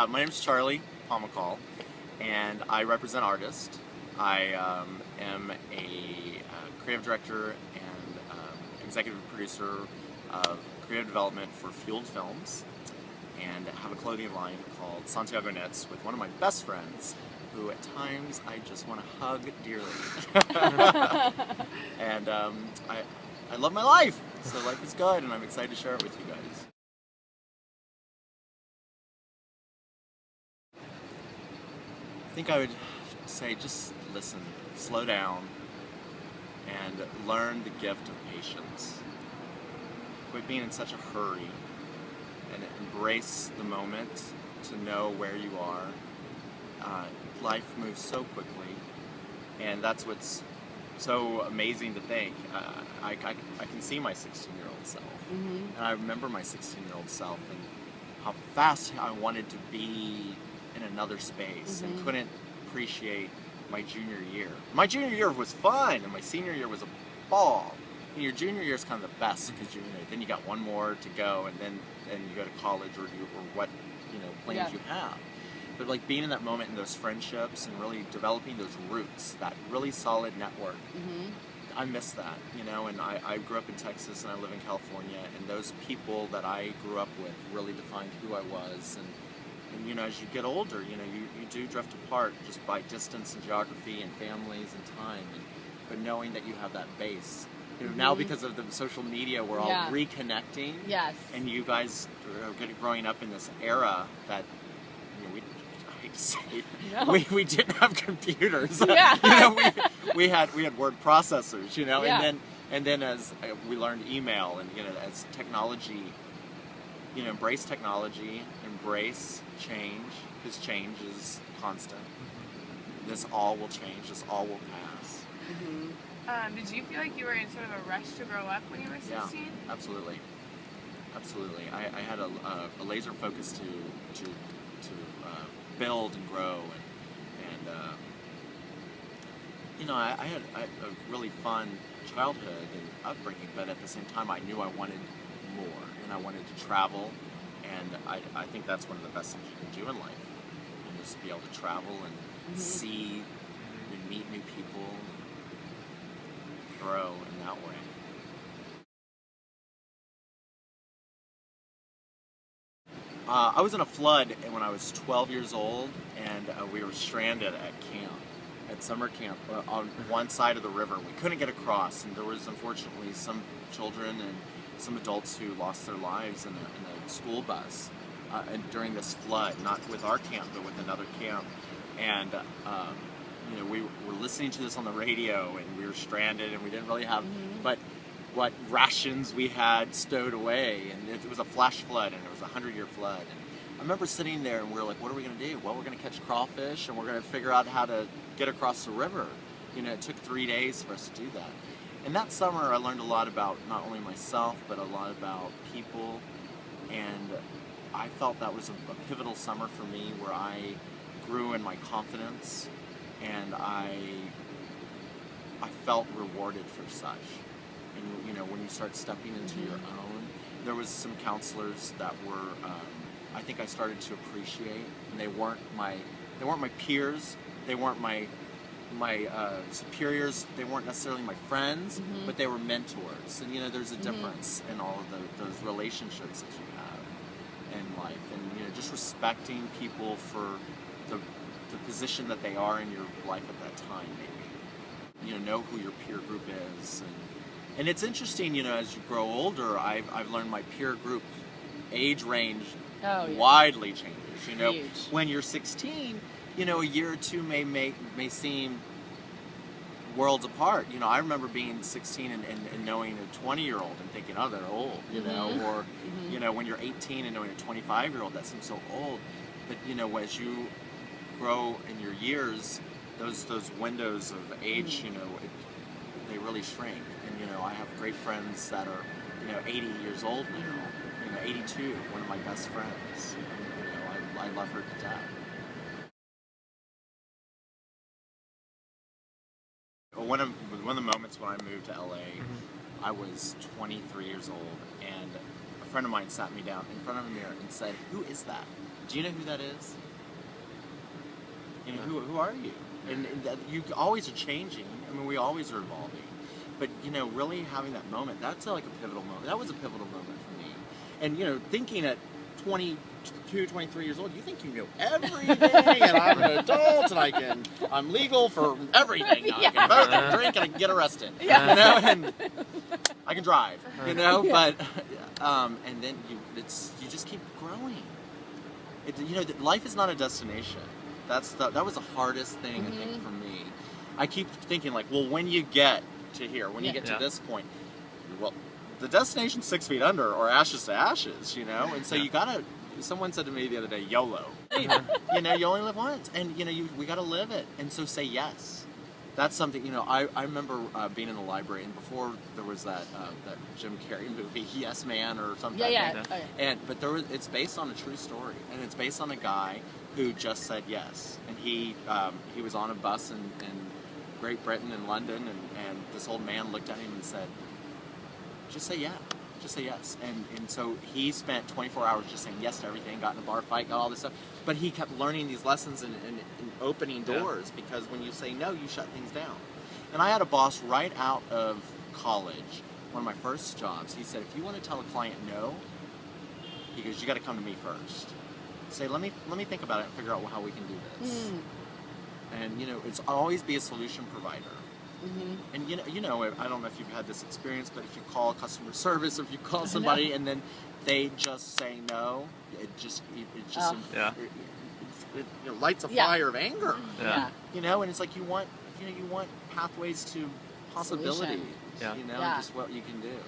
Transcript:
My name is Charlie Pomykal, and I represent artists. I am a creative director and executive producer of creative development for Fueled Films, and have a clothing line called Santiago Knits with one of my best friends, who at times I just want to hug dearly. And I love my life, so life is good, and I'm excited to share it with you guys. I think I would say just listen, slow down, and learn the gift of patience. Quit being in such a hurry, and embrace the moment to know where you are. Life moves so quickly, and that's what's so amazing to think. I can see my 16-year-old self, and I remember my 16-year-old self and how fast I wanted to be in another space and couldn't appreciate my junior year. My junior year was fun, and my senior year was a ball. And your junior year is kind of the best because then you got one more to go, and then you go to college or what plans you have. But like being in that moment and those friendships and really developing those roots, that really solid network. I miss that, and I grew up in Texas and I live in California, and those people that I grew up with really defined who I was. And as you get older, you do drift apart just by distance and geography and families and time, but knowing that you have that base. Now because of the social media, we're all reconnecting. Yes. And you guys are growing up in this era that, I hate to say it, we didn't have computers. We had word processors, and then as we learned email, and as technology, embrace technology, embrace change, because change is constant. This all will change, this all will pass. Did you feel like you were in sort of a rush to grow up when you were 16? Yeah, absolutely. I had a laser focus to build and grow, and I had a really fun childhood and upbringing, but at the same time I knew I wanted more, and I wanted to travel, and I think that's one of the best things you can do in life, is to be able to travel and see and meet new people, grow in that way. I was in a flood when I was 12 years old, and we were stranded at summer camp on one side of the river. We couldn't get across, and there was unfortunately some children and some adults who lost their lives in a school bus and during this flood, not with our camp, but with another camp. And we were listening to this on the radio, and we were stranded, and we didn't really have but what rations we had stowed away, and it was a flash flood, and it was a 100-year flood. And I remember sitting there, and we were like, what are we going to do? Well, we're going to catch crawfish, and we're going to figure out how to get across the river. It took 3 days for us to do that. And that summer, I learned a lot about not only myself, but a lot about people, and I felt that was a pivotal summer for me, where I grew in my confidence, and I felt rewarded for such. And when you start stepping into your own, there was some counselors that were I think I started to appreciate, and they weren't my peers, they weren't my superiors, they weren't necessarily my friends, but they were mentors. And there's a difference in all of those relationships that you have in life, and just respecting people for the position that they are in your life at that time, maybe. Know who your peer group is, and it's interesting. As you grow older, I've learned my peer group age range widely changes. Huge. When you're 16, a year or two may seem worlds apart. I remember being 16 and knowing a 20-year-old and thinking, oh, they're old, or when you're 18 and knowing a 25-year-old, that seems so old. But as you grow in your years, those windows of age, they really shrink. And I have great friends that are 80 years old now, 82, one of my best friends. I love her to death. One of the moments when I moved to LA, I was 23 years old, and a friend of mine sat me down in front of a mirror and said, "Who is that?" Do you know who that is? You know, who are you? And that you always are changing. I mean, we always are evolving. But, you know, really having that moment, that's like a pivotal moment. That was a pivotal moment for me. And, you know, thinking at 22, 23 years old, you think you know everything, and I'm an adult, and I'm legal for everything. Now. I can vote, I can drink, and I can get arrested. Yeah. You know, and I can drive, you know, but, and then you just keep growing. You know, life is not a destination. That was the hardest thing, I think, for me. I keep thinking, like, well, when you get to here, when you get to this point, well, the destination's 6 feet under, or ashes to ashes, you know? And so you gotta, someone said to me the other day, YOLO. You know, you only live once, and, you know, we gotta live it. And so say yes. That's something, you know, I remember being in the library, and before there was that Jim Carrey movie, Yes Man, or something. But it's based on a true story, and it's based on a guy who just said yes. And he was on a bus in Great Britain, in London, and this old man looked at him and said, just say yeah. Just say yes. And so he spent 24 hours just saying yes to everything, got in a bar fight, got all this stuff. But he kept learning these lessons and opening doors, because when you say no, you shut things down. And I had a boss right out of college, one of my first jobs. He said, if you want to tell a client no, he goes, you got to come to me first. Say, let me think about it and figure out how we can do this. And, you know, it's always be a solution provider. And you know, I don't know if you've had this experience, but if you call customer service, or if you call somebody and then they just say no, it lights a fire of anger. You know, and it's like you want pathways to possibility. You know, just what you can do.